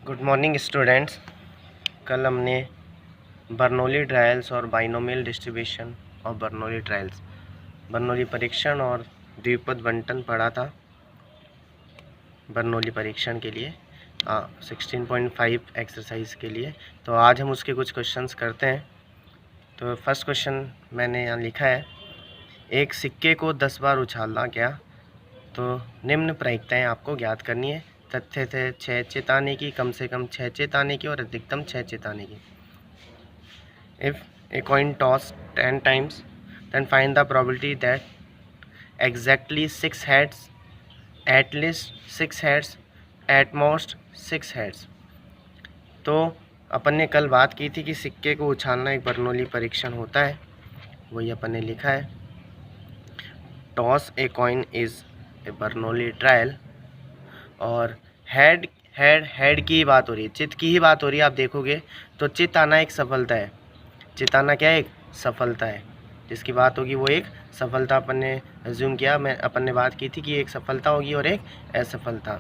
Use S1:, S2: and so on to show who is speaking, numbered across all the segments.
S1: Good morning students. कल हमने Bernoulli trials और बाइनोमियल डिस्ट्रीब्यूशन और बर्नौली ट्रायल्स, बर्नौली परीक्षण और द्विपद बंटन पढ़ा था। बर्नौली परीक्षण के लिए 16.5 एक्सरसाइज के लिए। तो आज हम उसके कुछ क्वेश्चंस करते हैं। तो फर्स्ट क्वेश्चन मैंने यहाँ लिखा है, एक सिक्के को 10 बार उछाला गया तो निम्न प्रायिकताएँ आपको ज्ञात करनी है। तथ्य थे 6 चेताने की, कम से कम 6 चेताने की और अधिकतम 6 चेताने की। If a coin toss 10 times then find the probability that exactly 6 heads, at least 6 heads, at most 6 heads. तो अपन ने कल बात की थी कि सिक्के को उछालना एक बर्नौली परीक्षण होता है, वही अपन ने लिखा है। Toss a coin is a Bernoulli trial. और हेड की ही बात हो रही है, चित की ही बात हो रही है। आप देखोगे तो चित आना एक सफलता है। चित आना क्या है? एक सफलता है। जिसकी बात होगी वो एक सफलता अपन ने एज्यूम किया। अपन ने बात की थी कि एक सफलता होगी और एक असफलता।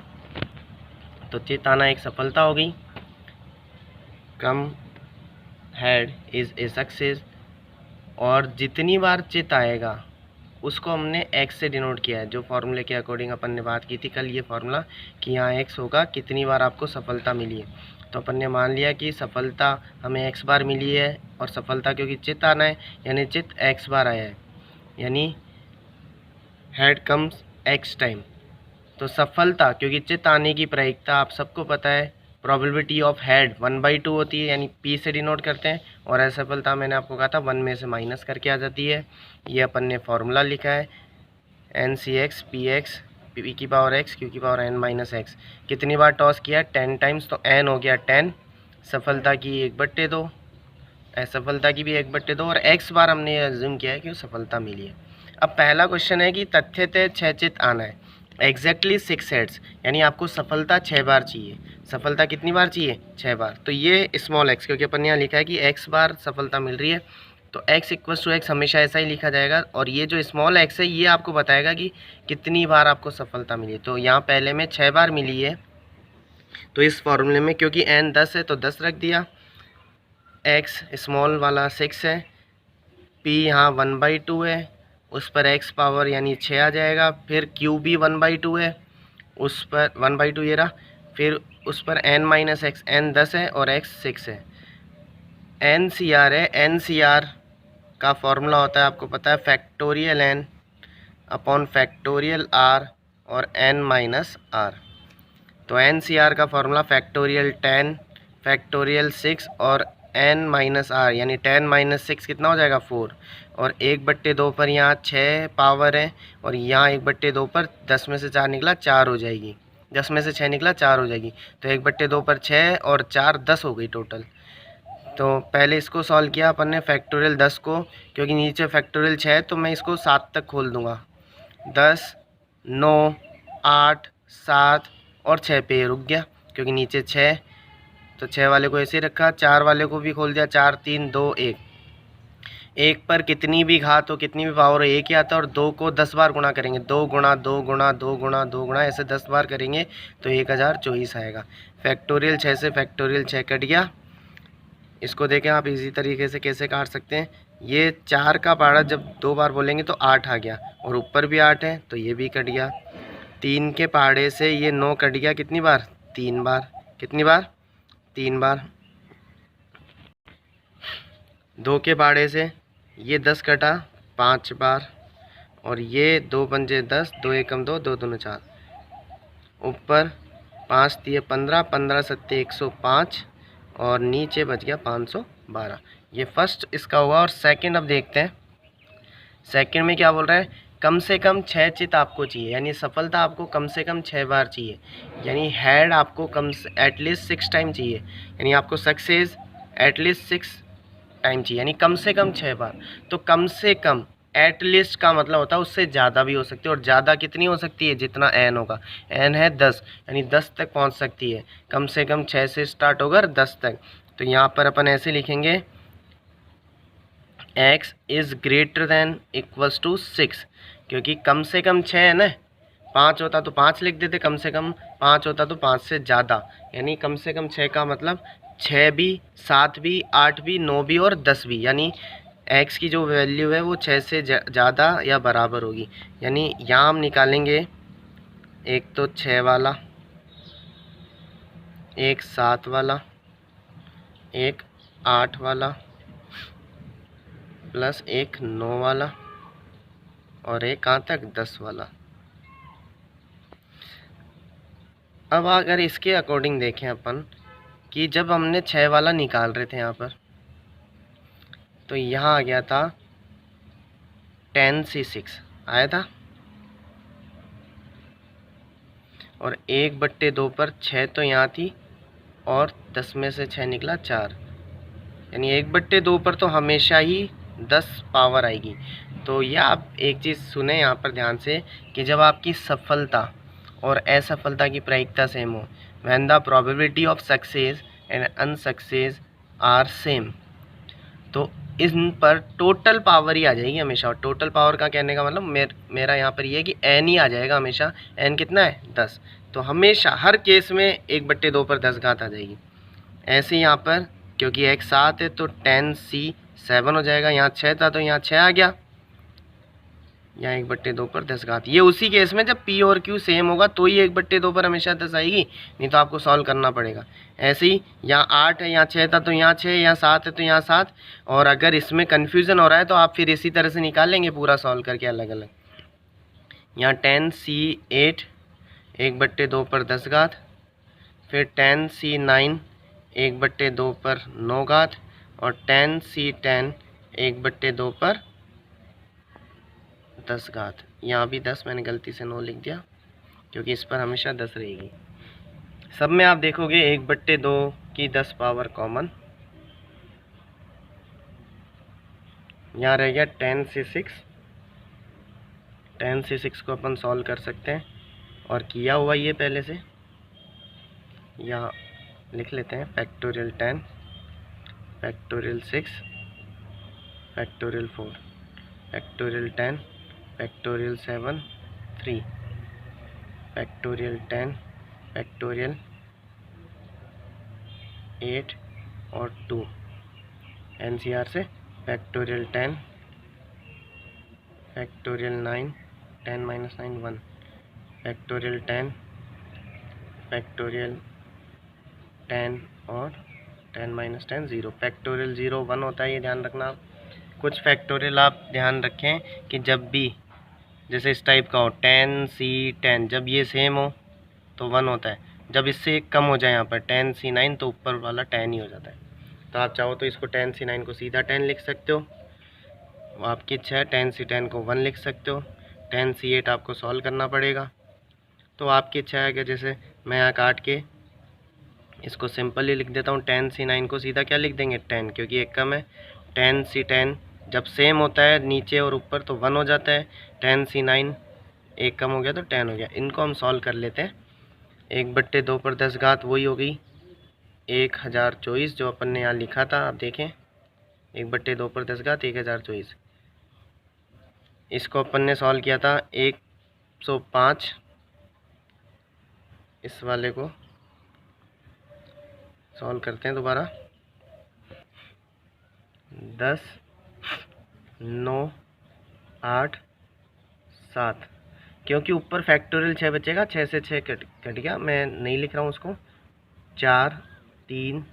S1: तो चित आना एक सफलता हो गई। कम हेड इज़ ए सक्सेस। और जितनी बार चित आएगा उसको हमने x से डिनोट किया है। जो फॉर्मूले के अकॉर्डिंग अपन ने बात की थी कल, ये फॉर्मूला कि यहाँ x होगा कितनी बार आपको सफलता मिली है। तो अपन ने मान लिया कि सफलता हमें x बार मिली है और सफलता क्योंकि चित आना है यानी चित x बार आया है, यानी हेड कम्स x टाइम। तो सफलता क्योंकि चित आने की प्रायिकता आप सबको पता है, प्रोबेबिलिटी ऑफ हेड 1/2 होती है, यानी p से डिनोट करते हैं। और असफलता मैंने आपको कहा था 1 में से माइनस करके आ जाती है। ये अपन ने फॉर्मूला लिखा है, NCx px p की पावर x q की पावर n माइनस x। कितनी बार टॉस किया? 10 टाइम्स, तो n हो गया 10। सफलता की 1/2, असफलता की भी 1/2 और x बार हमने एज्यूम किया है कि सफलता मिली है। अब पहला क्वेश्चन है कि तथ्यतः 6 चित आना है, एग्जैक्टली 6 हेड्स, यानी आपको सफलता 6 बार चाहिए। सफलता कितनी बार चाहिए? 6 बार। तो ये स्मॉल x, क्योंकि अपन यहाँ लिखा है कि x बार सफलता मिल रही है, तो x इक्वल्स टू x हमेशा ऐसा ही लिखा जाएगा। और ये जो स्मॉल x है ये आपको बताएगा कि कितनी बार आपको सफलता मिली। तो यहाँ पहले में 6 बार मिली है, तो इस फॉर्मूले में क्योंकि n 10 है तो 10 रख दिया, x स्मॉल वाला 6 है, p यहाँ 1/2 है, उस पर x पावर यानी 6 आ जाएगा। फिर q भी 1/2 है, उस पर 1/2 ये रहा, फिर उस पर n माइनस एक्स, n 10 है और x 6 है। NCR है, NCR का फॉर्मूला होता है आपको पता है, factorial n upon factorial r और n माइनस r। तो NCR का फॉर्मूला फैक्टोरियल 10 फैक्टोरियल 6 और n माइनस r, यानी 10 माइनस 6 कितना हो जाएगा? 4। और 1/2 पर यहाँ 6 पावर है और यहाँ 1/2 पर 10 में से 4 निकला 4 हो जाएगी, 10 में से 6 निकला 4 हो जाएगी। तो 1/2 पर 6 और 4 10 हो गई टोटल। तो पहले इसको सॉल्व किया अपन ने फैक्टोरियल 10 को, क्योंकि नीचे फैक्टोरियल 6 है तो मैं इसको 7 तक खोल दूंगा। 10 9 8 7 और 6 पे रुक गया क्योंकि नीचे 6, तो 6 वाले को ऐसे ही रखा। 4 वाले को भी खोल दिया, 4 3 2 1। एक पर कितनी भी घात हो, कितनी भी पावर हो, एक ही आता है। और 2 को 10 बार गुणा करेंगे, 2 गुणा 2 गुणा 2 गुणा 2 गुणा ऐसे 10 बार करेंगे तो 1024 आएगा। फैक्टोरियल 6 से फैक्टोरियल 6 कट गया। इसको देखें आप इजी तरीके से कैसे काट सकते हैं। ये 4 का पहाड़ा जब 2 बार बोलेंगे तो 8 आ गया, और ऊपर भी 8 है तो ये भी कट गया। 3 के पहाड़े से ये 9 कट गया, कितनी बार? 3 बार। कितनी बार? 3 बार। 2 के पहाड़े से ये 10 कटा, 5 बार। और ये 2 पंजे 10, 2 एकम 2, 2 दूनी 4। ऊपर 5 दिए 15, 15 सत्ते 105 और नीचे बच गया 512। ये फर्स्ट इसका हुआ। और सेकंड अब देखते हैं। सेकंड में क्या बोल रहा है? कम से कम 6 चित आपको चाहिए, यानी सफलता आपको कम से कम 6 बार चाहिए, यानी हेड आपको कम से एटलीस्ट 6 टाइम चाहिए, यानी आपको सक्सेस एटलीस्ट 6 टाइम चाहिए, यानी कम से कम 6 बार। तो कम से कम एटलीस्ट का मतलब होता है उससे ज़्यादा भी हो सकती है, और ज़्यादा कितनी हो सकती है? जितना n होगा। n है 10, यानी 10 तक पहुंच सकती है। कम से कम 6 से स्टार्ट होकर 10 तक। तो यहाँ पर अपन ऐसे लिखेंगे, x is greater than equals to 6, क्योंकि कम से कम 6 है ना, 5 होता तो 5 लिख देते, कम से कम 5 होता तो 5 से ज़्यादा, यानी कम से कम 6 का मतलब 6 भी, 7 भी, 8 भी, 9 भी और 10 भी, यानी x की जो वैल्यू है वो 6 से ज़्यादा या बराबर होगी। यानी यहाँ हम निकालेंगे एक तो 6 वाला, एक 7 वाला, एक 8 वाला, प्लस एक 9 वाला और एक कहाँ तक 10 वाला। अब अगर इसके अकॉर्डिंग देखें अपन कि जब हमने 6 वाला निकाल रहे थे यहाँ पर, तो यहाँ आ गया था 10c6 आया था, और 1/2 पर 6 तो यहाँ थी और 10 में से 6 निकला 4, यानी 1/2 पर तो हमेशा ही 10 पावर आएगी। तो यह आप एक चीज़ सुने यहाँ पर ध्यान से कि जब आपकी सफलता और असफलता की प्रायिकता सेम हो, when the probability of success and unsuccess are same, तो इन पर टोटल पावर ही आ जाएगी हमेशा। और टोटल पावर का कहने का मतलब मेरा यहाँ पर ये है कि एन ही आ जाएगा हमेशा। एन कितना है 10, तो हमेशा हर केस में 1/2 पर 10 घात आ जाएगी। ऐसे ही यहाँ पर क्योंकि एक 7 है तो 10c7 हो जाएगा, यहाँ 6 था तो यहाँ 6 आ गया, यहाँ 1/2 पर 10 घात। ये उसी केस में जब p और q सेम होगा तो ही 1/2 पर हमेशा 10 आएगी, नहीं तो आपको सॉल्व करना पड़ेगा। ऐसे ही यहाँ 8 है, यहाँ 6 था तो यहाँ 6, यहाँ 7 है तो यहाँ 7, और अगर इसमें कन्फ्यूज़न हो रहा है तो आप फिर इसी तरह से निकालेंगे पूरा सॉल्व करके अलग अलग। यहाँ 10c8 1/2 पर 10 घात, फिर 10c9 1/2 पर 9 घात, और 10c10 1/2 पर 10 घात। यहाँ भी 10 मैंने गलती से 9 लिख दिया क्योंकि इस पर हमेशा 10 रहेगी। सब में आप देखोगे 1/2 की 10 पावर कॉमन, यहाँ रह गया 10c6। 10c6 को अपन सॉल्व कर सकते हैं और किया हुआ ये पहले से, यहाँ लिख लेते हैं factorial 10, factorial 6, factorial 4, factorial 10, factorial 7, 3, factorial 10, factorial 8 और 2, एनसीआर से फैक्टोरियल 10, फैक्टोरियल 9, 10 - 9 1, फैक्टोरियल 10, फैक्टोरियल 10 और 10 - 10 0। फैक्टोरियल 0 1 होता है, ये ध्यान रखना आप। कुछ फैक्टोरियल आप ध्यान रखें कि जब भी जैसे इस टाइप का हो 10c10, जब ये सेम हो तो 1 होता है, जब इससे एक कम हो जाए यहाँ पर 10c9 तो ऊपर वाला 10 ही हो जाता है। तो आप चाहो तो इसको 10c9 को सीधा 10 लिख सकते हो, आपकी इच्छा है। 10c10 को 1 लिख सकते हो। 10c8 आपको सॉल्व करना पड़ेगा, तो आपकी इच्छा है कि जैसे मैं यहाँ काट के इसको सिंपल ही लिख देता हूँ। 10c9 को सीधा क्या लिख देंगे 10, क्योंकि एक कम है। 10c10 जब सेम होता है नीचे और ऊपर तो 1 हो जाता है। 10c9 एक कम हो गया तो 10 हो गया। इनको हम सॉल्व कर लेते हैं। 1/2 पर 10 घात वही हो गई 1024 जो अपन ने यहाँ लिखा था। आप देखें 1/2 पर 10 घात 1024, इसको अपन ने सॉल्व किया था 105। इस वाले को सॉल्व करते हैं दोबारा। 10 9 8 7, क्योंकि ऊपर फैक्टोरियल 6 बचेगा, 6 से 6 कट गया, मैं नहीं लिख रहा हूँ उसको। 4 3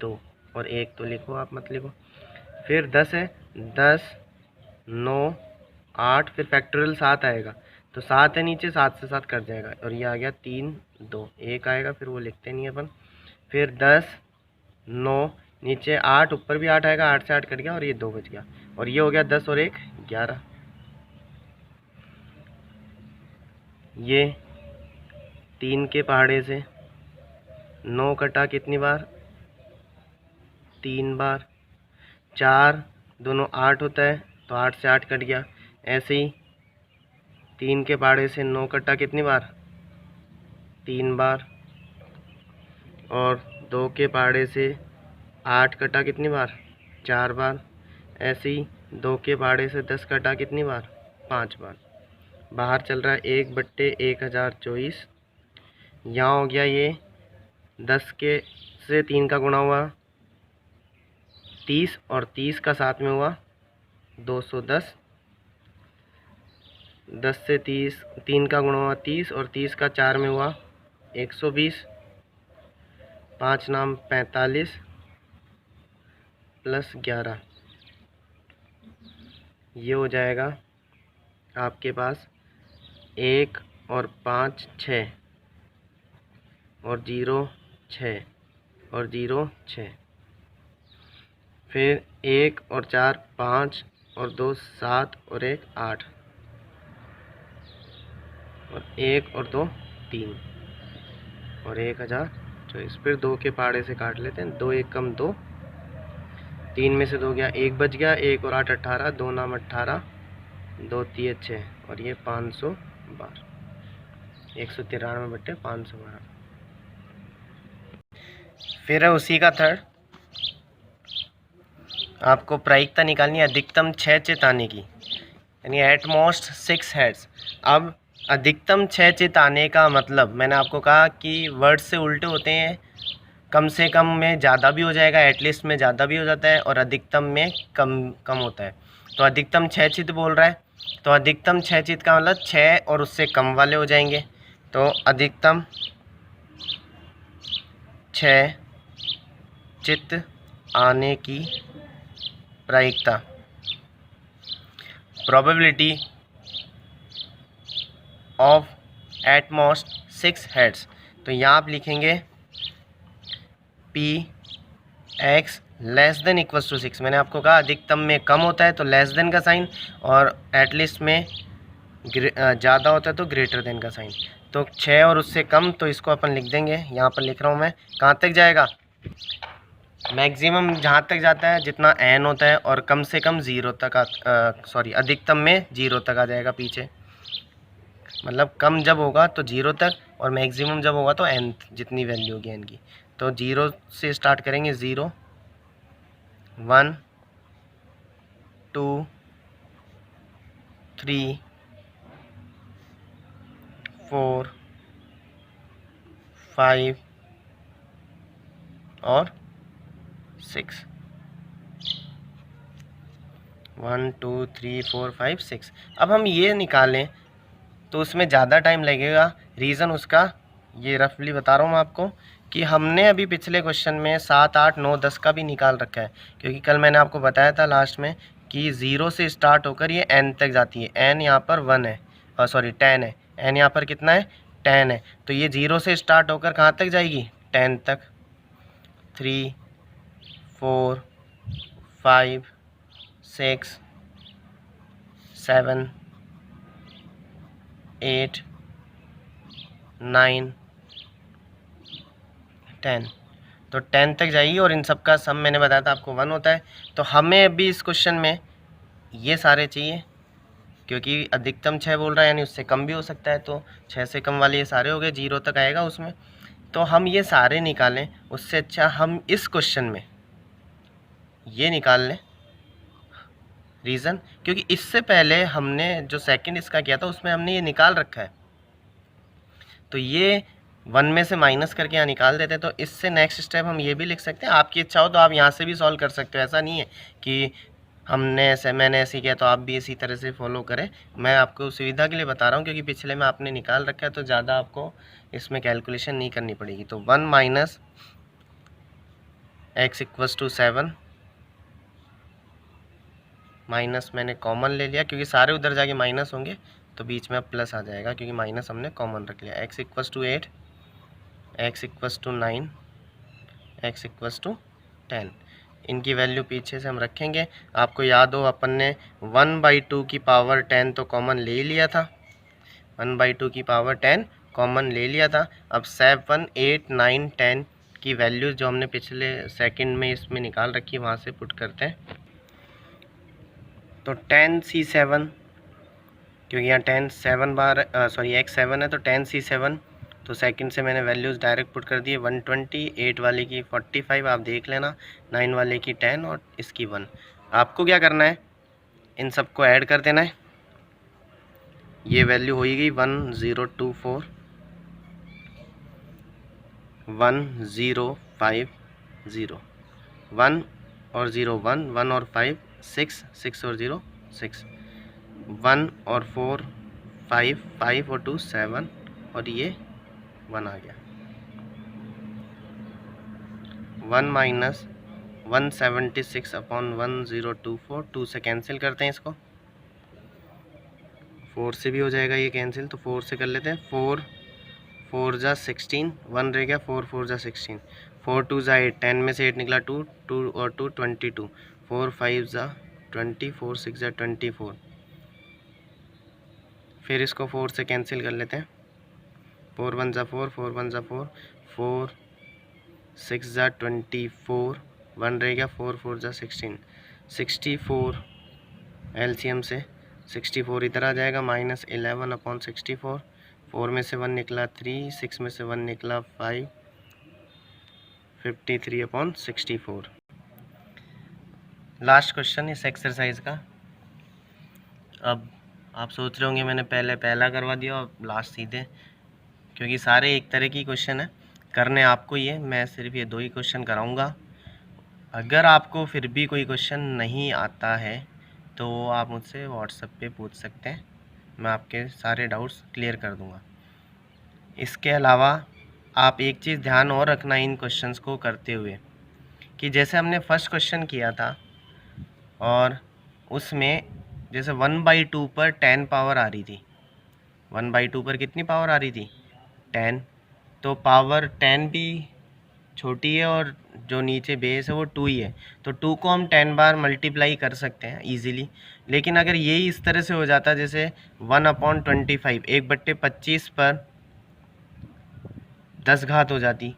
S1: 2 और 1 तो लिखो, आप मत लिखो। फिर 10 है, 10 9 8, फिर फैक्टोरियल 7 आएगा तो 7 है नीचे, 7 से 7 कट जाएगा और ये आ गया 3 2, 1 आएगा, फिर वो लिखते नहीं अपन। फिर 10 9 नीचे 8, ऊपर भी 8 आएगा, 8 से 8 कट गया और ये 2 बच गया, और ये हो गया 10 और 1 11। ये 3 के पहाड़े से 9 कटा कितनी बार 3 बार। 4 दोनों 8 होता है तो 8 से 8 कट गया। ऐसे ही 3 के पहाड़े से 9 कटा कितनी बार 3 बार, और 2 के पहाड़े से 8 कटा कितनी बार 4 बार। ऐसे ही 2 के पहाड़े से 10 कटा कितनी बार 5 बार। बाहर चल रहा है 1/1024। यहाँ हो गया ये 10 के से 3 का गुणा हुआ 30 और 30 का साथ में हुआ 210। 10 से 30 3 का गुणा हुआ 30 और 30 का 4 में हुआ 120। 5 नाम 45 प्लस 11, ये हो जाएगा आपके पास 1 और 5 6 और 0 6 और 0 6। फिर 1 और 4 5 और 2 7 और 1 8 और 1 और 2 3 और 1024। फिर 2 के पहाड़े से काट लेते हैं। 2 1 कम 2, 3 में से 2 गया 1 बच गया। 1 और 8 18, 2 नाम 18, 2 3 6 और ये 512, 193/512। फिर है उसी का थर्ड, आपको प्रायिकता निकालनी है अधिकतम 6 चित आने की, यानी एट मोस्ट 6 हेड्स। अब अधिकतम 6 चित आने का मतलब मैंने आपको कहा कि वर्ड से उल्टे होते हैं। कम से कम में ज़्यादा भी हो जाएगा, एटलीस्ट में ज़्यादा भी हो जाता है, और अधिकतम में कम होता है। तो अधिकतम 6 चित बोल रहा है, तो अधिकतम 6 चित का मतलब 6 और उससे कम वाले हो जाएंगे। तो अधिकतम 6 चित आने की प्रायिकता, probability of at most 6 heads. तो यहाँ आप लिखेंगे P X less than equals to 6। मैंने आपको कहा अधिकतम में कम होता है तो लेस देन का साइन, और एटलीस्ट में ज़्यादा होता है तो ग्रेटर देन का साइन। तो 6 और उससे कम, तो इसको अपन लिख देंगे, यहाँ पर लिख रहा हूँ मैं। कहाँ तक जाएगा? मैक्सिमम जहाँ तक जाता है जितना एन होता है, और कम से कम 0 तक अधिकतम में 0 तक आ जाएगा पीछे। मतलब कम जब होगा तो 0 तक, और मैक्सिमम जब होगा तो एन जितनी वैल्यू होगी एन की। तो 0 से स्टार्ट करेंगे, 0 1 2 3 4 5 और 6। 1 2 3 4 5 6। अब हम ये निकालें तो उसमें ज़्यादा टाइम लगेगा। रीज़न उसका ये रफली बता रहा हूँ मैं आपको, कि हमने अभी पिछले क्वेश्चन में 7 8 9 10 का भी निकाल रखा है, क्योंकि कल मैंने आपको बताया था लास्ट में कि 0 से स्टार्ट होकर ये n तक जाती है। n यहाँ पर 1 है, 10 है। n यहाँ पर कितना है? 10 है। तो ये 0 से स्टार्ट होकर कहाँ तक जाएगी? 10 तक। 3 4 5 6 7 8 9 10। तो 10 तक जाएगी, और इन सब का सम मैंने बताया था आपको 1 होता है। तो हमें अभी इस क्वेश्चन में ये सारे चाहिए, क्योंकि अधिकतम 6 बोल रहा है, यानी उससे कम भी हो सकता है। तो 6 से कम वाले ये सारे हो गए, 0 तक आएगा उसमें। तो हम ये सारे निकालें, उससे अच्छा हम इस क्वेश्चन में ये निकाल लें। रीज़न, क्योंकि इससे पहले हमने जो सेकंड इसका किया था उसमें हमने ये निकाल रखा है, तो ये 1 में से माइनस करके यहाँ निकाल देते हैं। तो इससे नेक्स्ट स्टेप हम ये भी लिख सकते हैं। आपकी इच्छा हो तो आप यहाँ से भी सॉल्व कर सकते हो, ऐसा नहीं है कि मैंने ऐसे किया तो आप भी इसी तरह से फॉलो करें। मैं आपको सुविधा के लिए बता रहा हूँ, क्योंकि पिछले में आपने निकाल रखा है तो ज़्यादा आपको इसमें कैलकुलेशन नहीं करनी पड़ेगी। तो 1 minus x equals to 7, minus मैंने कॉमन ले लिया, क्योंकि सारे उधर जाके माइनस होंगे तो बीच में अब प्लस आ जाएगा, क्योंकि माइनस हमने कॉमन रख लिया। x equals to 8, x equals to 9, x equals to 10। इनकी वैल्यू पीछे से हम रखेंगे। आपको याद हो अपन ने 1/2 की पावर 10 तो कॉमन ले लिया था, 1/2 की पावर 10 कॉमन ले लिया था। अब 7 8 9 10 की वैल्यू जो हमने पिछले सेकंड में इसमें निकाल रखी वहाँ से पुट करते हैं। तो 10c7, क्योंकि यहाँ 10 7 बार x 7 है, तो 10c7। तो सेकंड से मैंने वैल्यूज़ डायरेक्ट पुट कर दिए। 120, 8 वाले की 45, आप देख लेना, 9 वाले की 10 और इसकी 1। आपको क्या करना है, इन सबको ऐड कर देना है। ये वैल्यू हो गई 1024, 1050, 1 और 0 1, 1 और 5 6, 6 और 0 6, 1 और 4 5, 5 और 2 7, और ये 1 आ गया। 1 माइनस 176 अपॉन 1024, 2 से कैंसिल करते हैं इसको, 4 से भी हो जाएगा ये कैंसिल, तो 4 से कर लेते हैं। 4 4 जा 16, 1 रह गया, 4 4 जा 16, 4 2 जा 8, 10 में से 8 निकला 2, 2 और 2 22, 4 5 जा 20, 4 6 जा 24, फिर इसको 4 से कैंसिल कर लेते हैं। 4 1 जा 4, 4 1 जा 4, 4 6 जा 24, 1 रह गया, 4 4 जा 16, 64 एलसीएम से 64 इधर आ जाएगा, माइनस 11 अपॉन 64, 4 में से 1 निकला 3, 6 में से 1 निकला 5, 53 अपॉन 64। लास्ट क्वेश्चन इस एक्सरसाइज का। अब आप सोच रहे होंगे मैंने पहले पहला करवा दिया और लास्ट सीधे, क्योंकि सारे एक तरह की क्वेश्चन है, करने आपको ये, मैं सिर्फ ये 2 ही क्वेश्चन कराऊंगा। अगर आपको फिर भी कोई क्वेश्चन नहीं आता है तो आप मुझसे व्हाट्सएप पे पूछ सकते हैं, मैं आपके सारे डाउट्स क्लियर कर दूंगा। इसके अलावा आप एक चीज़ ध्यान और रखना इन क्वेश्चंस को करते हुए, कि जैसे हमने फर्स्ट क्वेश्चन किया था और उसमें जैसे 1/2 पर 10 पावर आ रही थी, 1/2 पर कितनी पावर आ रही थी 10, तो पावर 10 भी छोटी है और जो नीचे बेस है वो 2 ही है, तो 2 को हम 10 बार मल्टीप्लाई कर सकते हैं इजीली। लेकिन अगर यही इस तरह से हो जाता जैसे 1/25, 1/25 पर 10 घात हो जाती,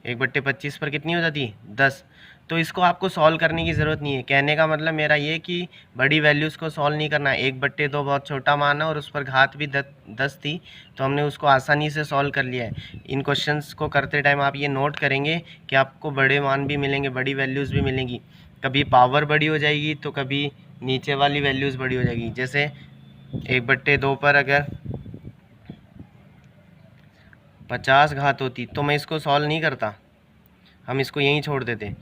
S1: 1/25 पर कितनी हो जाती 10, तो इसको आपको सॉल्व करने की ज़रूरत नहीं है। कहने का मतलब मेरा ये कि बड़ी वैल्यूज़ को सॉल्व नहीं करना है। 1/2 बहुत छोटा मान है और उस पर घात भी 10 थी, तो हमने उसको आसानी से सॉल्व कर लिया है। इन क्वेश्चंस को करते टाइम आप ये नोट करेंगे कि आपको बड़े मान भी मिलेंगे, बड़ी वैल्यूज़ भी मिलेंगी, कभी पावर बड़ी हो जाएगी तो कभी नीचे वाली वैल्यूज़ बड़ी हो जाएगी। जैसे 1/2 पर अगर 50 घात होती तो मैं इसको सॉल्व नहीं करता, हम इसको यहीं छोड़ देते।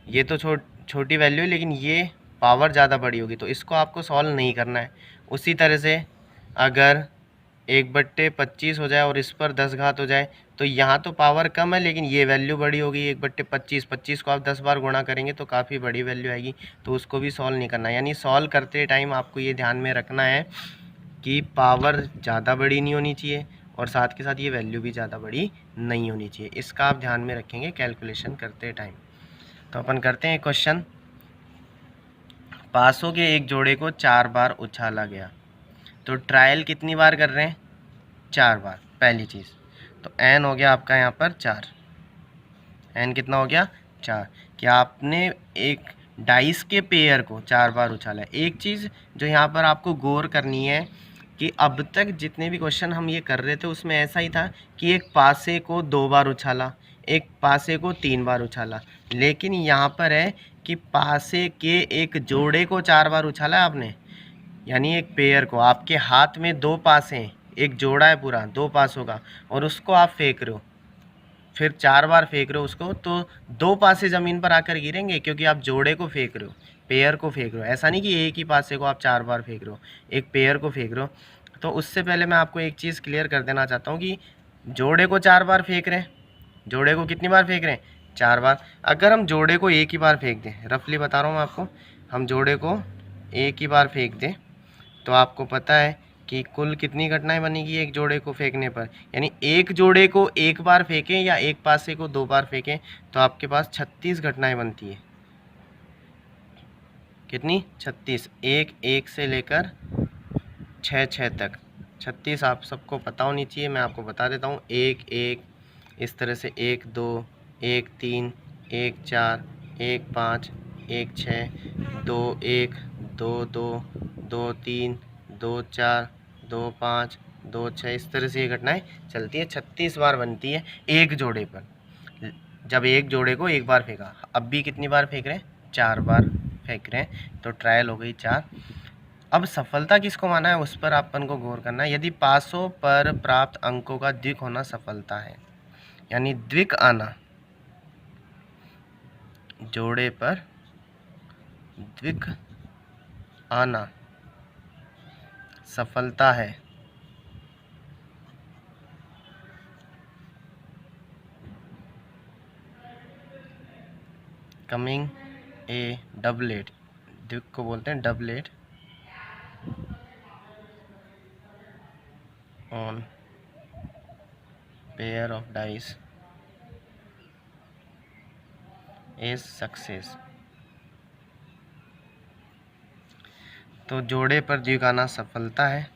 S1: ये तो छोटी वैल्यू है, लेकिन ये पावर ज़्यादा बड़ी होगी, तो इसको आपको सॉल्व नहीं करना है। उसी तरह से अगर 1/25 हो जाए और इस पर 10 घात हो जाए, तो यहाँ तो पावर कम है लेकिन ये वैल्यू बड़ी होगी 1/25, 25 को आप 10 बार गुणा करेंगे तो काफ़ी बड़ी वैल्यू आएगी, तो उसको भी सॉल्व नहीं करना। यानी सॉल्व करते टाइम आपको ये ध्यान में रखना है कि पावर ज़्यादा बड़ी नहीं होनी चाहिए और साथ के साथ ये वैल्यू भी ज़्यादा बड़ी नहीं होनी चाहिए। इसका आप ध्यान में रखेंगे कैलकुलेशन करते टाइम। तो अपन करते हैं क्वेश्चन। पासों के एक जोड़े को 4 बार उछाला गया, तो ट्रायल कितनी बार कर रहे हैं 4 बार, पहली चीज़। तो n हो गया आपका यहाँ पर 4, n कितना हो गया 4, कि आपने एक डाइस के पेयर को 4 बार उछाला है। एक चीज़ जो यहाँ पर आपको गौर करनी है कि अब तक जितने भी क्वेश्चन हम ये कर रहे थे उसमें ऐसा ही था कि एक पासे को 2 बार उछाला, एक पासे को 3 बार उछाला, लेकिन यहाँ पर है कि पासे के एक जोड़े को 4 बार उछाला है आपने, यानी एक पेयर को। आपके हाथ में 2 पासे हैं, एक जोड़ा है पूरा 2 पासों का, और उसको आप फेंक रहे हो, फिर 4 बार फेंक रहे हो उसको, तो 2 पासे ज़मीन पर आकर गिरेंगे क्योंकि आप जोड़े को फेंक रहे हो, पेयर को फेंक रहे हो। ऐसा नहीं कि एक ही पासे को आप 4 बार फेंक रहे हो, एक पेयर को फेंक रहे हो। तो उससे पहले मैं आपको एक चीज़ क्लियर कर देना चाहता हूँ कि जोड़े को 4 बार फेंक रहे हैं, जोड़े को कितनी बार फेंक रहे हैं 4 बार। अगर हम जोड़े को एक ही बार फेंक दें, रफली बता रहा हूँ मैं आपको, हम जोड़े को एक ही बार फेंक दें तो आपको पता है कि कुल कितनी घटनाएं बनेगी एक जोड़े को फेंकने पर। यानी एक जोड़े को एक बार फेंकें या एक पासे को 2 बार फेंकें तो आपके पास 36 घटनाएं बनती है। कितनी 36, एक से लेकर 6 तक 36 आप सबको पता होनी चाहिए, मैं आपको बता देता हूँ। 1 इस तरह से 1 2 1 3 1 4 1 5 1 6 2 1 2 2 2 3 2 4 2 5 2 6, इस तरह से ये घटनाएं चलती है। 36 बार बनती है एक जोड़े पर, जब एक जोड़े को एक बार फेंका। अब भी कितनी बार फेंक रहे हैं 4 बार फेंक रहे हैं, तो ट्रायल हो गई 4। अब सफलता किसको माना है उस पर अपन को गौर करना है। यदि पासों पर प्राप्त अंकों का द्विक होना सफलता है, यानी द्विक आना, जोड़े पर द्विक आना सफलता है, कमिंग ए डबलेट, द्विक को बोलते हैं doublet on pair of dice is success. तो जोड़े पर द्विक आना सफलता है।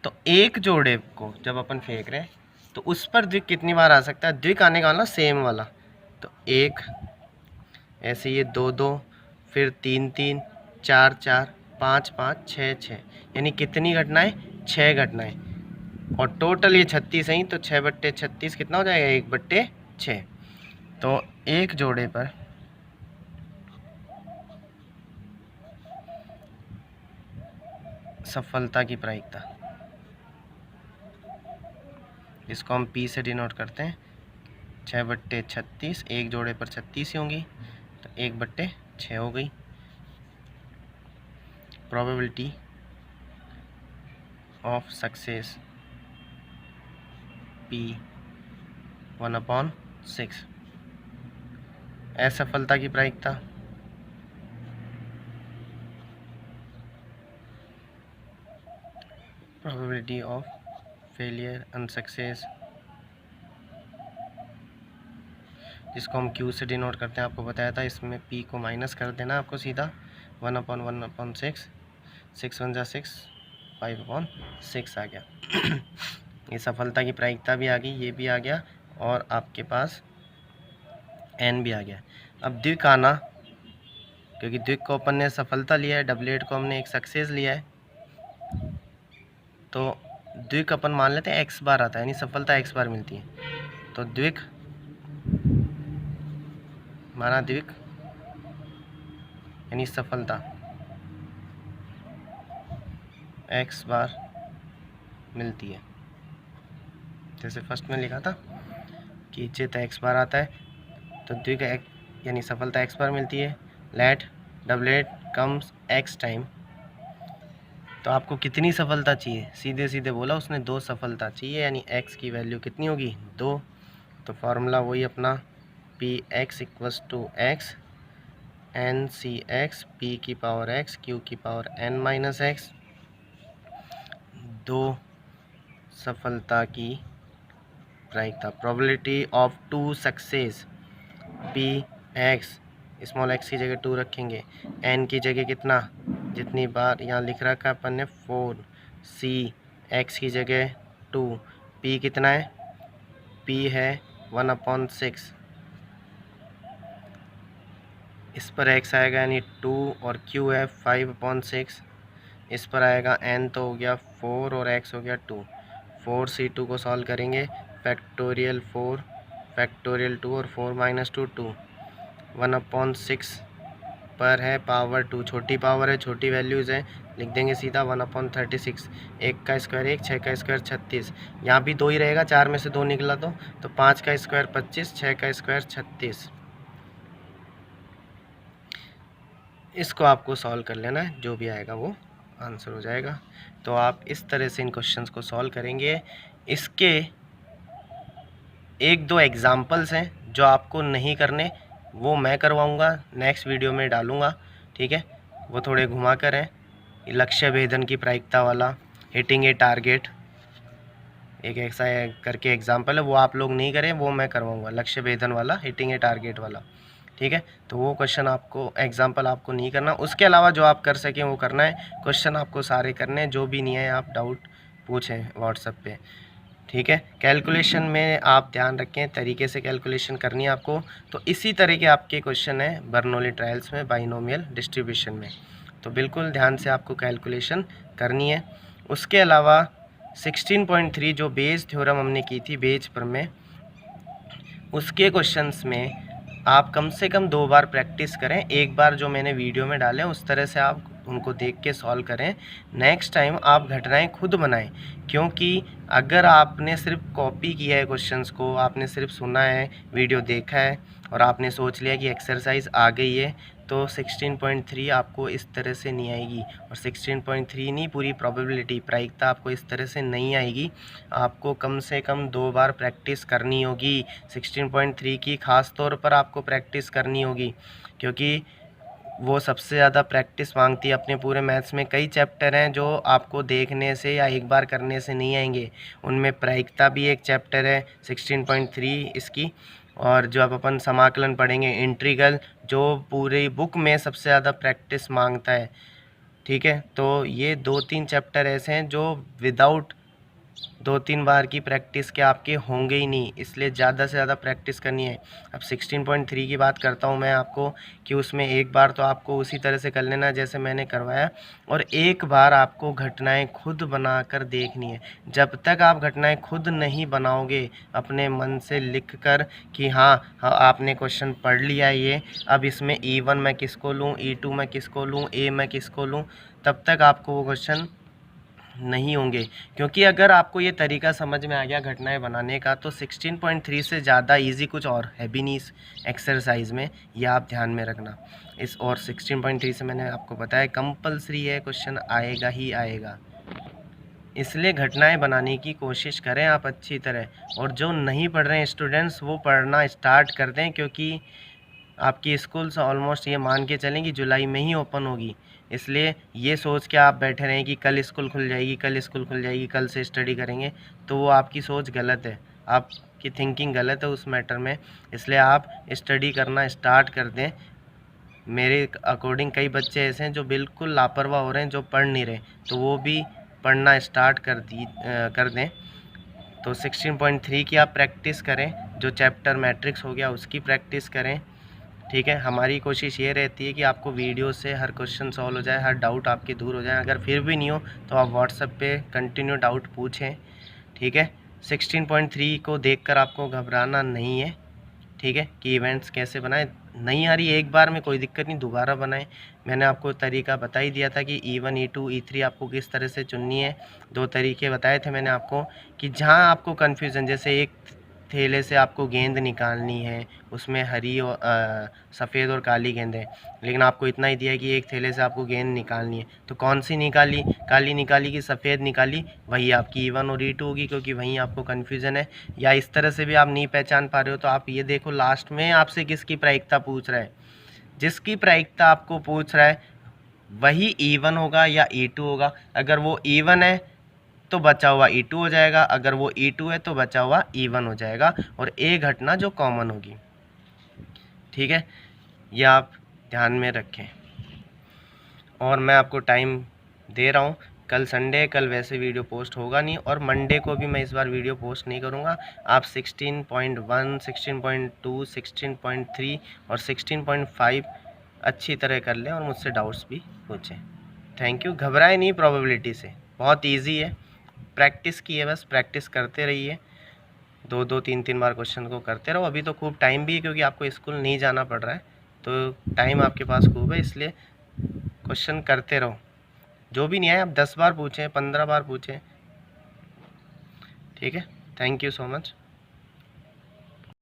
S1: तो एक जोड़े को जब अपन फेंक रहे हैं तो उस पर द्विक कितनी बार आ सकता है, द्विक आने का मतलब सेम वाला, तो एक, ऐसे ये दो दो, फिर तीन तीन, चार चार, पाँच पाँच, छः छः, यानी कितनी घटनाएं, 6 घटनाएं। और टोटल ये 36 है, तो 6/36 कितना हो जाएगा, 1/6। तो एक जोड़े पर सफलता की प्रायिकता, जिसको हम P से डिनोट करते हैं, 6/36, एक जोड़े पर 36 ही होंगी, तो 1/6 हो गई। Probability of success P 1/6। असफलता की प्रायिकता, प्रोबेबिलिटी ऑफ फेलियर अनसक्सेस, जिसको हम Q से डिनोट करते हैं, आपको बताया था। इसमें P को माइनस कर देना आपको सीधा, 1/1/6, 6 1 जा 6, 5/6 आ गया। ये सफलता की प्रायिकता भी आ गई, ये भी आ गया, और आपके पास N भी आ गया। अब द्विक आना, क्योंकि द्विक को अपन ने सफलता लिया है, डबलेट को हमने एक सक्सेस लिया है, तो द्विक अपन मान लेते हैं x बार आता है, यानी सफलता x बार मिलती है। तो द्विक माना, द्विक यानी सफलता x बार मिलती है। जैसे फर्स्ट में लिखा था कि चित x बार आता है, तो द्विक यानी सफलता x बार मिलती है। Let doublet comes x time, तो आपको कितनी सफलता चाहिए, सीधे सीधे बोला उसने, 2 सफलता चाहिए, यानी x की वैल्यू कितनी होगी, 2। तो फार्मूला वही अपना, Px = x NCx P की पावर x Q की पावर n-x। 2 सफलता की प्रायिकता, probability of 2 success Px, small x की जगह 2 रखेंगे, n की जगह कितना, जितनी बार यहाँ लिख रखा है अपन ने 4, C x की जगह 2, P कितना है, P है 1/6, इस पर x आएगा यानी 2, और Q है 5/6, इस पर आएगा n, तो हो गया 4 और x हो गया 2। 4C2 को सॉल्व करेंगे, फैक्टोरियल 4 फैक्टोरियल 2 और 4 - 2 2, 1/6 पर है पावर 2, छोटी पावर है, छोटी वैल्यूज़ है, लिख देंगे सीधा 1/36। 1 का स्क्वायर 1, 6 का स्क्वायर 36, यहाँ भी 2 ही रहेगा, 4 में से 2 निकला तो 5 का स्क्वायर 25, 6 का स्क्वायर 36। इसको आपको सॉल्व कर लेना है, जो भी आएगा वो आंसर हो जाएगा। तो आप इस तरह से इन क्वेश्चंस को सॉल्व करेंगे। इसके 1-2 एग्जाम्पल्स हैं जो आपको नहीं करने, वो मैं करवाऊँगा, नेक्स्ट वीडियो में डालूँगा, ठीक है। वो थोड़े घुमा कर हैं, लक्ष्य भेदन की प्रायिकता वाला, हिटिंग ए टारगेट, एक ऐसा करके एग्जाम्पल है, वो आप लोग नहीं करें, वो मैं करवाऊँगा, लक्ष्य भेदन वाला, हिटिंग ए टारगेट वाला, ठीक है। तो वो क्वेश्चन आपको, एग्जाम्पल आपको नहीं करना, उसके अलावा जो आप कर सकें वो करना है। क्वेश्चन आपको सारे करने हैं, जो भी नहीं है आप डाउट पूछें व्हाट्सएप पे, ठीक है। कैलकुलेशन में आप ध्यान रखें, तरीके से कैलकुलेशन करनी है आपको। तो इसी तरह के आपके क्वेश्चन है बर्नौली ट्रायल्स में, बाइनोमियल डिस्ट्रीब्यूशन में, तो बिल्कुल ध्यान से आपको कैलकुलेशन करनी है। उसके अलावा 16.3 जो बेज थ्योरम हमने की थी बेज प्रमेय, उसके क्वेश्चंस में आप कम से कम 2 बार प्रैक्टिस करें। एक बार जो मैंने वीडियो में डाले उस तरह से आप उनको देख के सॉल्व करें। नेक्स्ट टाइम आप घटनाएं खुद बनाएं, क्योंकि अगर आपने सिर्फ कॉपी किया है क्वेश्चंस को, आपने सिर्फ सुना है, वीडियो देखा है और आपने सोच लिया कि एक्सरसाइज आ गई है, तो 16.3 आपको इस तरह से नहीं आएगी। और 16.3 नहीं, पूरी प्रोबेबिलिटी प्रायिकता आपको इस तरह से नहीं आएगी। आपको कम से कम 2 बार प्रैक्टिस करनी होगी। 16.3 की ख़ास तौर पर आपको प्रैक्टिस करनी होगी, क्योंकि वो सबसे ज़्यादा प्रैक्टिस मांगती है। अपने पूरे मैथ्स में कई चैप्टर हैं जो आपको देखने से या एक बार करने से नहीं आएंगे। उनमें प्रायिकता भी एक चैप्टर है 16.3 इसकी, और जो अब अपन समाकलन पढ़ेंगे इंटीग्रल, जो पूरी बुक में सबसे ज़्यादा प्रैक्टिस मांगता है। ठीक है, तो ये 2-3 चैप्टर ऐसे हैं जो विदाउट 2-3 बार की प्रैक्टिस के आपके होंगे ही नहीं, इसलिए ज़्यादा से ज़्यादा प्रैक्टिस करनी है। अब 16.3 की बात करता हूँ मैं आपको, कि उसमें एक बार तो आपको उसी तरह से कर लेना जैसे मैंने करवाया, और एक बार आपको घटनाएं खुद बनाकर देखनी है। जब तक आप घटनाएं खुद नहीं बनाओगे अपने मन से लिख कर कि हाँ आपने क्वेश्चन पढ़ लिया है ये, अब इसमें E1 मैं किसको लूँ, E2 मैं किसको लूँ, A मैं किसको लूँ, तब तक आपको वो क्वेश्चन नहीं होंगे। क्योंकि अगर आपको ये तरीका समझ में आ गया घटनाएं बनाने का, तो 16.3 से ज़्यादा इजी कुछ और है भी नहीं इस एक्सरसाइज में, ये आप ध्यान में रखना। इस और 16.3 से मैंने आपको बताया कंपलसरी है, क्वेश्चन आएगा ही आएगा, इसलिए घटनाएं बनाने की कोशिश करें आप अच्छी तरह। और जो नहीं पढ़ रहे हैं स्टूडेंट्स, वो पढ़ना स्टार्ट कर दें, क्योंकि आपकी स्कूल्स ऑलमोस्ट ये मान के चलें कि जुलाई में ही ओपन होगी। इसलिए ये सोच के आप बैठे रहें कि कल स्कूल खुल जाएगी, कल स्कूल खुल जाएगी, कल से स्टडी करेंगे, तो वो आपकी सोच गलत है, आपकी थिंकिंग गलत है उस मैटर में। इसलिए आप स्टडी करना स्टार्ट कर दें। मेरे अकॉर्डिंग कई बच्चे ऐसे हैं जो बिल्कुल लापरवाह हो रहे हैं, जो पढ़ नहीं रहे, तो वो भी पढ़ना स्टार्ट कर दें। तो 16.3 की आप प्रैक्टिस करें, जो चैप्टर मैट्रिक्स हो गया उसकी प्रैक्टिस करें। ठीक है, हमारी कोशिश ये रहती है कि आपको वीडियो से हर क्वेश्चन सॉल्व हो जाए, हर डाउट आपके दूर हो जाए। अगर फिर भी नहीं हो तो आप व्हाट्सएप पे कंटिन्यू डाउट पूछें। ठीक है, 16.3 को देखकर आपको घबराना नहीं है। ठीक है, कि इवेंट्स कैसे बनाएं, नहीं आ रही एक बार में कोई दिक्कत नहीं, दोबारा बनाएं। मैंने आपको तरीका बता ही दिया था कि E1 E2 E3 आपको किस तरह से चुननी है। 2 तरीके बताए थे मैंने आपको, कि जहां आपको कन्फ्यूज़न, जैसे एक थैले से आपको गेंद निकालनी है, उसमें हरी और सफ़ेद और काली गेंद है, लेकिन आपको इतना ही दिया है कि एक थैले से आपको गेंद निकालनी है, तो कौन सी निकाली, काली निकाली कि सफ़ेद निकाली, वही आपकी E1 और E2 होगी, क्योंकि वहीं आपको कन्फ्यूज़न है। या इस तरह से भी आप नहीं पहचान पा रहे हो, तो आप ये देखो लास्ट में आपसे किसकी प्रायिकता पूछ रहा है, जिसकी प्रायिकता आपको पूछ रहा है वही E1 होगा या E2 होगा। अगर वो E1 है तो बचा हुआ E2 हो जाएगा, अगर वो E2 है तो बचा हुआ E1 हो जाएगा, और एक घटना जो कॉमन होगी। ठीक है, ये आप ध्यान में रखें। और मैं आपको टाइम दे रहा हूँ, कल संडे है, कल वैसे वीडियो पोस्ट होगा नहीं, और मंडे को भी मैं इस बार वीडियो पोस्ट नहीं करूँगा। आप 16.1, 16.2, 16.3 और 16.5 अच्छी तरह कर लें और मुझसे डाउट्स भी पूछें। Thank you. घबराएं नहीं प्रोबेबिलिटी से, बहुत इजी है, प्रैक्टिस की है, बस प्रैक्टिस करते रहिए। 2-2, 3-3 बार क्वेश्चन को करते रहो। अभी तो खूब टाइम भी है, क्योंकि आपको स्कूल नहीं जाना पड़ रहा है, तो टाइम आपके पास खूब है, इसलिए क्वेश्चन करते रहो। जो भी नहीं आए आप 10 बार पूछें, 15 बार पूछें। ठीक है, थैंक यू सो मच।